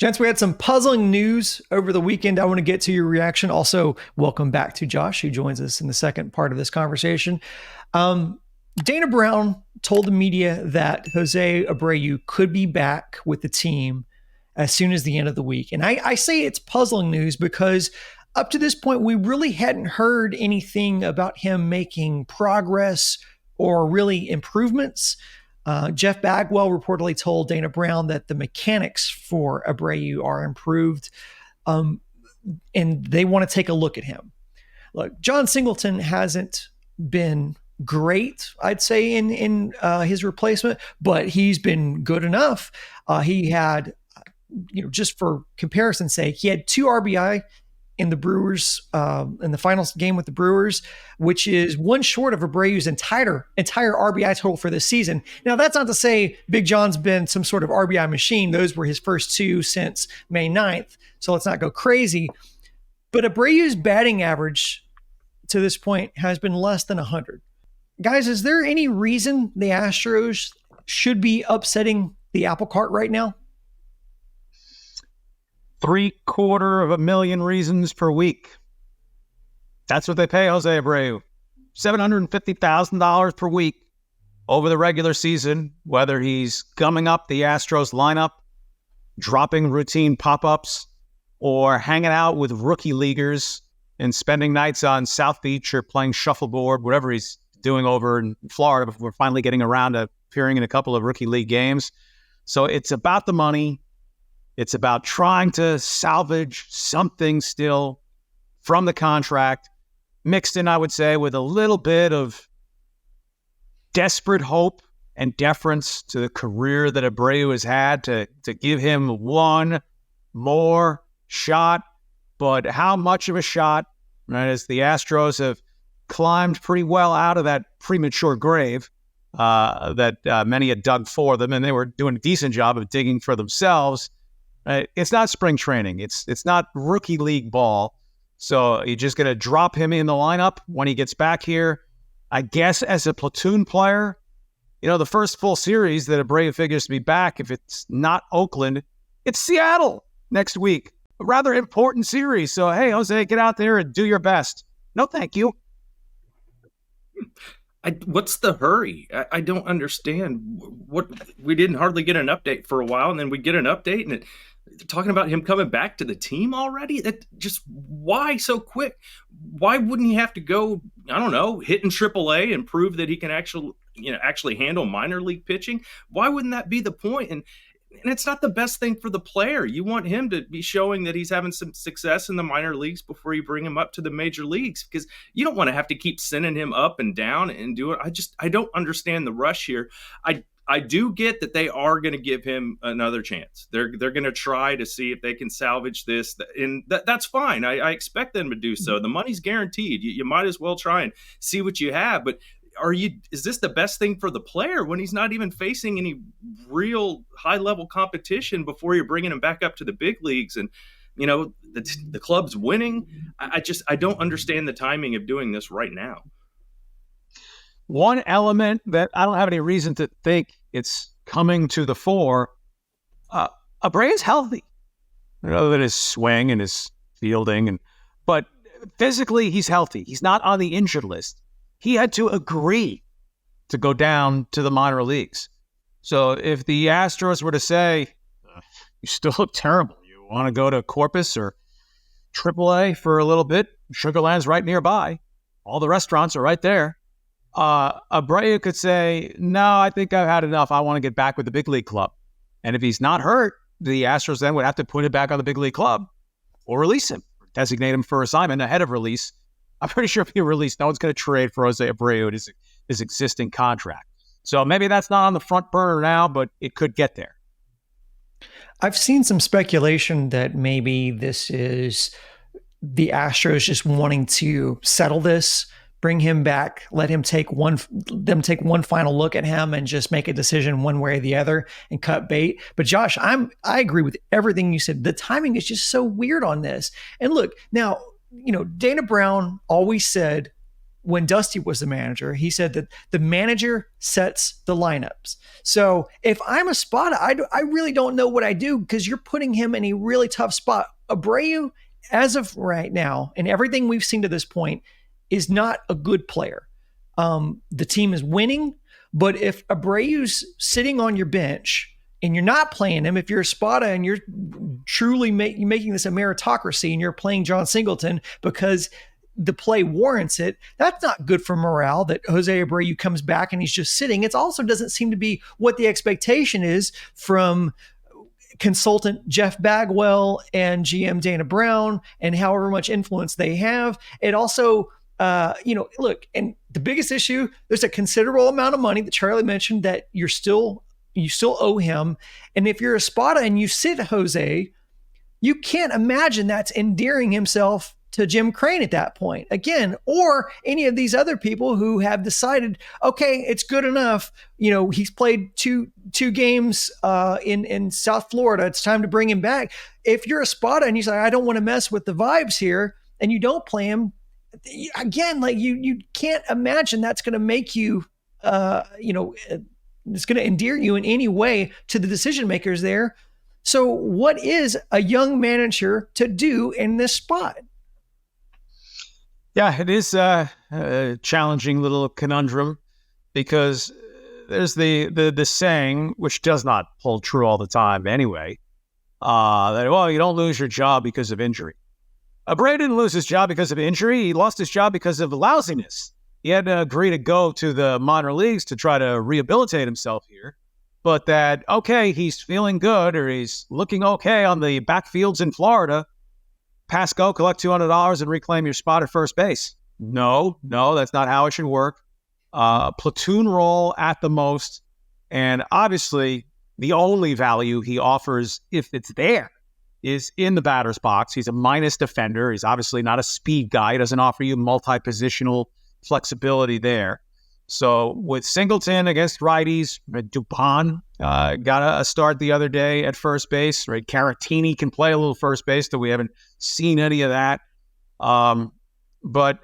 Gents, we had some puzzling news over the weekend. I want to get to your reaction. Also, welcome back to Josh, who joins us in the second part of this conversation. Dana Brown told the media that Jose Abreu could be back with the team as soon as the end of the week. And I say it's puzzling news because up to this point, we really hadn't heard anything about him making progress or really improvements. Jeff Bagwell reportedly told Dana Brown that the mechanics for Abreu are improved, and they want to take a look at him. Look, John Singleton hasn't been great, I'd say, in his replacement, but he's been good enough. He had, just for comparison's sake, he had 2 RBI in the Brewers, in the final game with the Brewers, which is one short of Abreu's entire RBI total for this season. Now, that's not to say Big John's been some sort of RBI machine. Those were his first 2 since May 9th, so let's not go crazy. But Abreu's batting average to this point has been less than 100. Guys, is there any reason the Astros should be upsetting the apple cart right now? $750,000 reasons per week. That's what they pay Jose Abreu. $750,000 per week over the regular season, whether he's gumming up the Astros lineup, dropping routine pop-ups, or hanging out with rookie leaguers and spending nights on South Beach or playing shuffleboard, whatever he's doing over in Florida before finally getting around to appearing in a couple of rookie league games. So it's about the money. It's about trying to salvage something still from the contract, mixed in, I would say, with a little bit of desperate hope and deference to the career that Abreu has had to give him one more shot. But how much of a shot, right, as the Astros have climbed pretty well out of that premature grave that many had dug for them, and they were doing a decent job of digging for themselves. It's not spring training. It's not rookie league ball. So you're just going to drop him in the lineup when he gets back here. I guess as a platoon player, the first full series that Abreu figures to be back, if it's not Oakland, it's Seattle next week. A rather important series. So, hey, Jose, get out there and do your best. No, thank you. What's the hurry? I don't understand. What we didn't hardly get an update for a while, and then we get an update, and they're talking about him coming back to the team already. That just, why so quick? Why wouldn't he have to go, I don't know, hit in AAA and prove that he can actually handle minor league pitching? Why wouldn't that be the point? And it's not the best thing for the player. You want him to be showing that he's having some success in the minor leagues before you bring him up to the major leagues, because you don't want to have to keep sending him up and down and do it. I don't understand the rush here. I do get that they are going to give him another chance. They're going to try to see if they can salvage this, and that's fine. I expect them to do so. The money's guaranteed. You might as well try and see what you have. But is this the best thing for the player when he's not even facing any real high level competition before you're bringing him back up to the big leagues? And the club's winning. I don't understand the timing of doing this right now. One element that I don't have any reason to think it's coming to the fore, Abreu's healthy. Other than his swing and his fielding, but physically he's healthy. He's not on the injured list. He had to agree to go down to the minor leagues. So if the Astros were to say, you still look terrible, you want to go to Corpus or AAA for a little bit, Sugarland's right nearby. All the restaurants are right there. Abreu could say, no, I think I've had enough. I want to get back with the big league club. And if he's not hurt, the Astros then would have to put him back on the big league club or release him, or designate him for assignment ahead of release. I'm pretty sure if he released, no one's going to trade for Jose Abreu at his existing contract. So maybe that's not on the front burner now, but it could get there. I've seen some speculation that maybe this is the Astros just wanting to settle this, bring him back, let him take one final look at him and just make a decision one way or the other and cut bait. But Josh, I agree with everything you said. The timing is just so weird on this. And look, now, Dana Brown always said when Dusty was the manager. He said that the manager sets the lineups. So if I'm a spot, I really don't know what I do, because you're putting him in a really tough spot. Abreu, as of right now, and everything we've seen to this point, is not a good player. The team is winning, but if Abreu's sitting on your bench and you're not playing him, if you're a spotter and you're truly making this a meritocracy and you're playing John Singleton because the play warrants it, that's not good for morale that Jose Abreu comes back and he's just sitting. It also doesn't seem to be what the expectation is from consultant Jeff Bagwell and GM Dana Brown and however much influence they have. It also, look, and the biggest issue, there's a considerable amount of money that Charlie mentioned that you still owe him. And if you're a spotter and you sit Jose, you can't imagine that's endearing himself to Jim Crane at that point again, or any of these other people who have decided, okay, it's good enough. He's played two games in South Florida. It's time to bring him back. If you're a spotter and you say, I don't want to mess with the vibes here, and you don't play him again, like you can't imagine that's going to make you, it's going to endear you in any way to the decision makers there. So what is a young manager to do in this spot? Yeah, it is a challenging little conundrum, because there's the saying, which does not hold true all the time anyway, that, you don't lose your job because of injury. Abreu didn't lose his job because of injury. He lost his job because of lousiness. He had to agree to go to the minor leagues to try to rehabilitate himself here. But that, okay, he's feeling good, or he's looking okay on the backfields in Florida, pass go, collect $200 and reclaim your spot at first base. No, that's not how it should work. Platoon role at the most. And obviously, the only value he offers, if it's there, is in the batter's box. He's a minus defender. He's obviously not a speed guy. He doesn't offer you multi-positional flexibility there. So with Singleton against righties, Dupont got a start the other day at first base. Right, Caratini can play a little first base, though we haven't seen any of that. But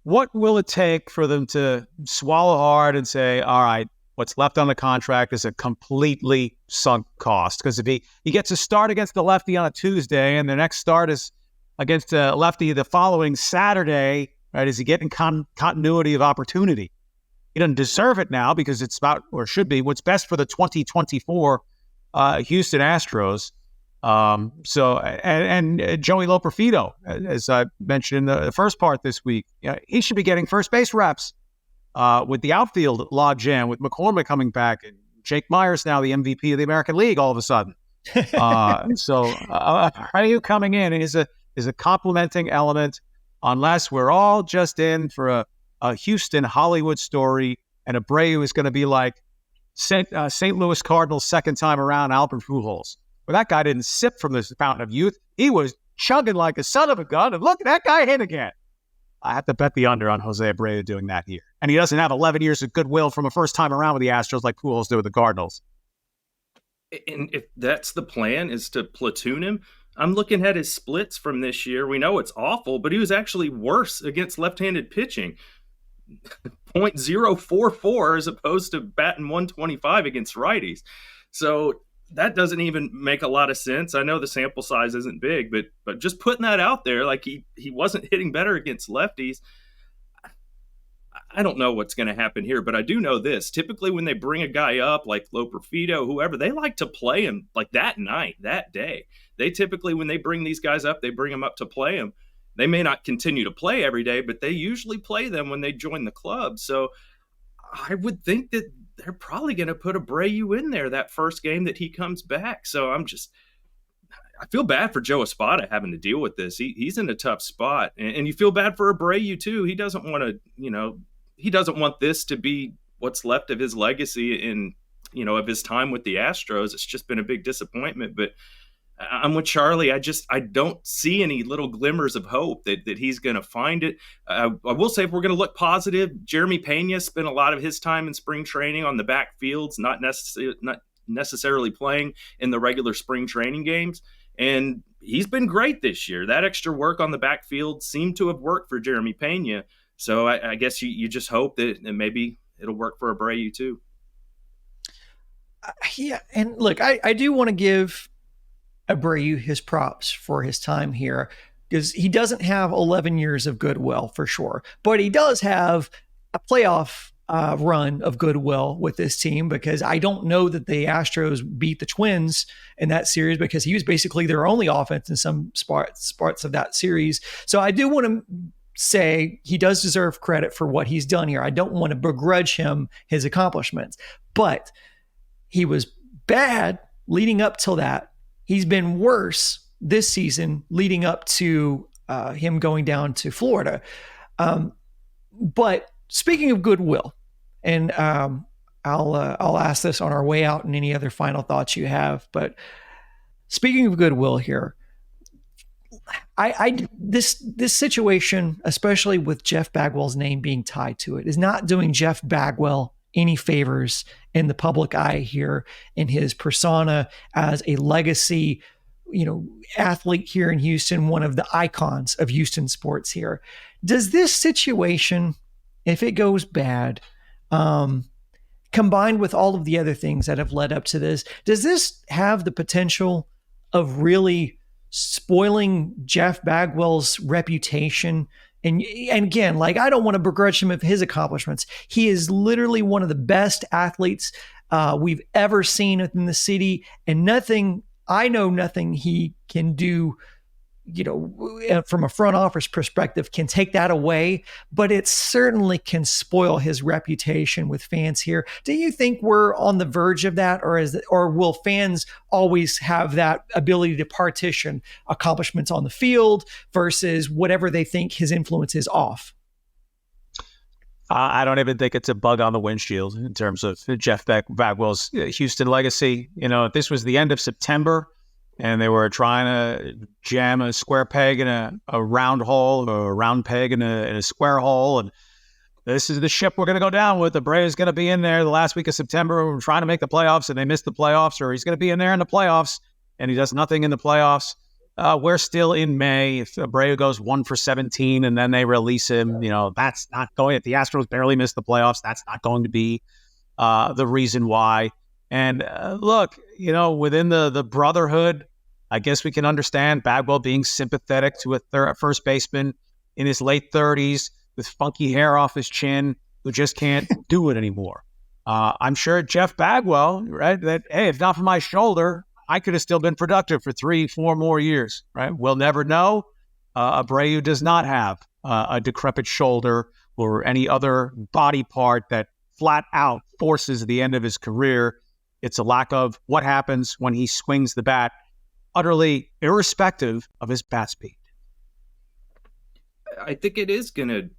what will it take for them to swallow hard and say, all right, what's left on the contract is a completely sunk cost? Because if he gets a start against the lefty on a Tuesday and the next start is against a lefty the following Saturday, right? Is he getting continuity of opportunity? He doesn't deserve it now, because it's about, or should be, what's best for the 2024 Houston Astros. And Joey Loperfido, as I mentioned in the first part this week, he should be getting first base reps with the outfield log jam, with McCormick coming back, and Jake Myers now the MVP of the American League all of a sudden. Abreu coming in is a complementing element, unless we're all just in for a Houston Hollywood story, and Abreu is going to be like St. Louis Cardinals second time around Albert Pujols, where that guy didn't sip from this fountain of youth. He was chugging like a son of a gun, and look, that guy hit again. I have to bet the under on Jose Abreu doing that here. And he doesn't have 11 years of goodwill from a first time around with the Astros like Pujols did with the Cardinals. And if that's the plan, is to platoon him, I'm looking at his splits from this year. We know it's awful, but he was actually worse against left-handed pitching. 0.044 as opposed to batting 125 against righties. So that doesn't even make a lot of sense. I know the sample size isn't big, but just putting that out there, like he wasn't hitting better against lefties. I don't know what's going to happen here, but I do know this. Typically when they bring a guy up like Loperfido, whoever, they like to play him like that night, that day. They typically, when they bring these guys up, they bring them up to play them. They may not continue to play every day, but they usually play them when they join the club. So I would think that they're probably going to put Abreu in there that first game that he comes back. So I feel bad for Joe Espada having to deal with this. He's in a tough spot, and you feel bad for Abreu too. He doesn't want to, he doesn't want this to be what's left of his legacy in, of his time with the Astros. It's just been a big disappointment, but I'm with Charlie. I don't see any little glimmers of hope that he's going to find it. I will say, if we're going to look positive, Jeremy Pena spent a lot of his time in spring training on the backfields, not necessarily playing in the regular spring training games. And he's been great this year. That extra work on the backfield seemed to have worked for Jeremy Pena. So I guess you just hope that maybe it'll work for Abreu too. Yeah, and look, I do want to give Abreu his props for his time here, because he doesn't have 11 years of goodwill for sure, but he does have a playoff run of goodwill with this team, because I don't know that the Astros beat the Twins in that series, because he was basically their only offense in some parts of that series. So I do want to say he does deserve credit for what he's done here. I don't want to begrudge him his accomplishments, but he was bad leading up till that. He's been worse this season leading up to him going down to Florida. But speaking of goodwill, and I'll ask this on our way out and any other final thoughts you have, but speaking of goodwill here, this situation, especially with Jeff Bagwell's name being tied to it, is not doing Jeff Bagwell any favors in the public eye here, in his persona as a legacy, athlete here in Houston, one of the icons of Houston sports here. Does this situation, if it goes bad, combined with all of the other things that have led up to this, does this have the potential of really spoiling Jeff Bagwell's reputation? And again, like, I don't want to begrudge him of his accomplishments. He is literally one of the best athletes we've ever seen within the city, and nothing he can do, from a front office perspective, can take that away, but it certainly can spoil his reputation with fans here. Do you think we're on the verge of that, or will fans always have that ability to partition accomplishments on the field versus whatever they think his influence is off? I don't even think it's a bug on the windshield in terms of Jeff Bagwell's Houston legacy. This was the end of September, and they were trying to jam a square peg in a round hole, or a round peg in a square hole. And this is the ship we're going to go down with. Abreu is going to be in there the last week of September. We're trying to make the playoffs, and they missed the playoffs, or he's going to be in there in the playoffs, and he does nothing in the playoffs. We're still in May. If Abreu goes 1 for 17 and then they release him, that's not going. If the Astros barely miss the playoffs, that's not going to be the reason why. And look, within the brotherhood, I guess we can understand Bagwell being sympathetic to a first baseman in his late 30s with funky hair off his chin who just can't do it anymore. I'm sure Jeff Bagwell, right, that, hey, if not for my shoulder, I could have still been productive for 3-4 more years, right? We'll never know. Abreu does not have a decrepit shoulder or any other body part that flat out forces the end of his career. It's a lack of what happens when he swings the bat, utterly irrespective of his bat speed. I think it is going to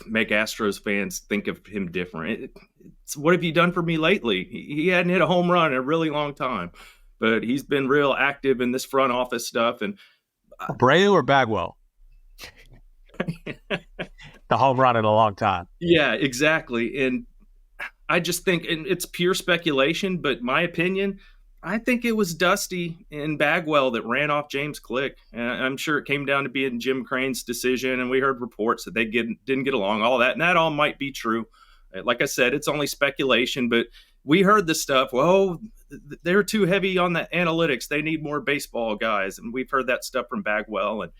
make Astros fans think of him different. It's, what have you done for me lately? He hadn't hit a home run in a really long time, but he's been real active in this front office stuff. And Abreu or Bagwell? The home run in a long time. Yeah, exactly. And I just think, and it's pure speculation, but my opinion, I think it was Dusty and Bagwell that ran off James Click. And I'm sure it came down to being Jim Crane's decision, and we heard reports that they didn't get along, all that. And that all might be true. Like I said, it's only speculation, but we heard the stuff, well, they're too heavy on the analytics. They need more baseball guys. And we've heard that stuff from Bagwell. And,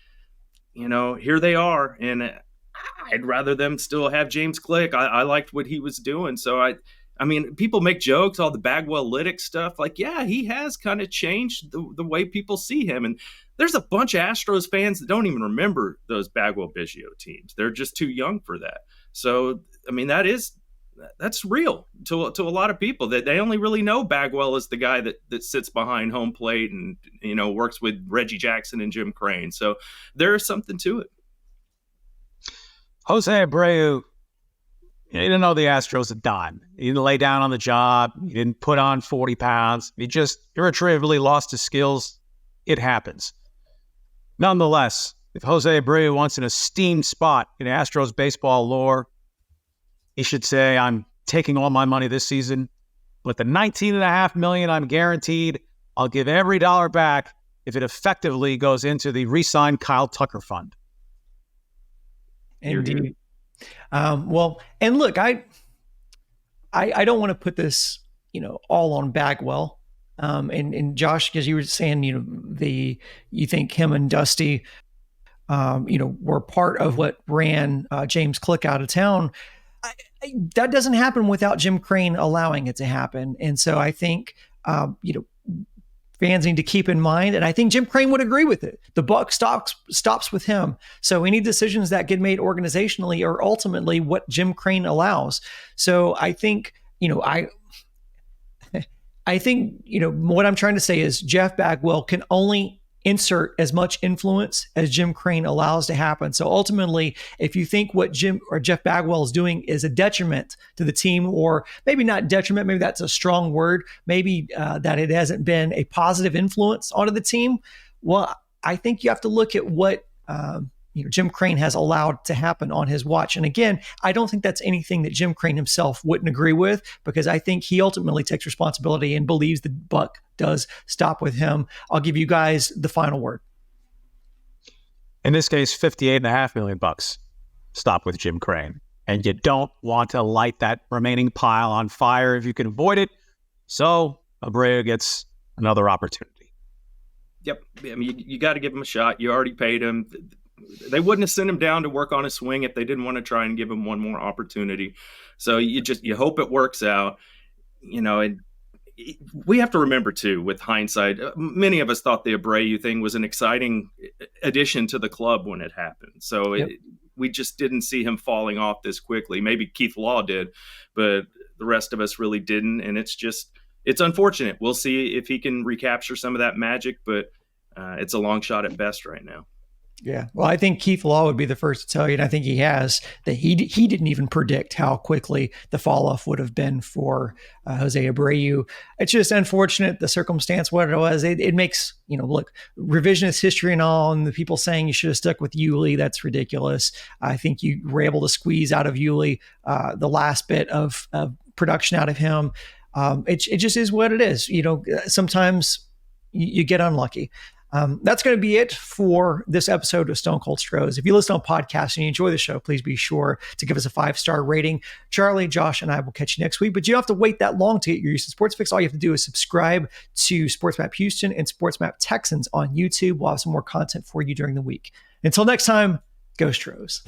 here they are. And I'd rather them still have James Click. I liked what he was doing. So I mean, people make jokes, all the Bagwell-lytic stuff. Like, yeah, he has kind of changed the way people see him. And there's a bunch of Astros fans that don't even remember those Bagwell-Biggio teams. They're just too young for that. So, I mean, that's real to a lot of people, that they only really know Bagwell as the guy that sits behind home plate and, works with Reggie Jackson and Jim Crane. So there is something to it. Jose Abreu, he didn't know the Astros a dime. He didn't lay down on the job. He didn't put on 40 pounds. He just irretrievably lost his skills. It happens. Nonetheless, if Jose Abreu wants an esteemed spot in Astros baseball lore, he should say, I'm taking all my money this season, but the $19.5 million I'm guaranteed, I'll give every dollar back if it effectively goes into the re-signed Kyle Tucker fund. Indeed. Well, and look, I don't want to put this, all on Bagwell. And Josh, because you were saying, you think him and Dusty, were part of what ran James Click out of town. That doesn't happen without Jim Crane allowing it to happen. And so I think, fans need to keep in mind, and I think Jim Crane would agree with it. The buck stops with him. So any decisions that get made organizationally are ultimately what Jim Crane allows. So I think, I think, what I'm trying to say is Jeff Bagwell can only insert as much influence as Jim Crane allows to happen. So ultimately, if you think what Jim or Jeff Bagwell is doing is a detriment to the team, or maybe not detriment, maybe that's a strong word, maybe that it hasn't been a positive influence onto the team, well, I think you have to look at what Jim Crane has allowed to happen on his watch. And again, I don't think that's anything that Jim Crane himself wouldn't agree with, because I think he ultimately takes responsibility and believes the buck does stop with him. I'll give you guys the final word. In this case, $58.5 million stop with Jim Crane. And you don't want to light that remaining pile on fire if you can avoid it. So Abreu gets another opportunity. Yep. I mean, you got to give him a shot. You already paid him. They wouldn't have sent him down to work on his swing if they didn't want to try and give him one more opportunity. So you hope it works out, and we have to remember too, with hindsight, many of us thought the Abreu thing was an exciting addition to the club when it happened. So we just didn't see him falling off this quickly. Maybe Keith Law did, but the rest of us really didn't. And it's unfortunate. We'll see if he can recapture some of that magic, but it's a long shot at best right now. Yeah. Well, I think Keith Law would be the first to tell you, and I think he has, that he didn't even predict how quickly the fall off would have been for Jose Abreu. It's just unfortunate, the circumstance, what it was. It makes, look, revisionist history and all, and the people saying you should have stuck with Yuli, that's ridiculous. I think you were able to squeeze out of Yuli the last bit of production out of him. It just is what it is. Sometimes you get unlucky. That's going to be it for this episode of Stone Cold Stros. If you listen on podcasts and you enjoy the show, please be sure to give us a 5-star rating. Charlie, Josh, and I will catch you next week, but you don't have to wait that long to get your Houston Sports Fix. All you have to do is subscribe to Sports Map Houston and Sports Map Texans on YouTube. We'll have some more content for you during the week. Until next time, go Stros.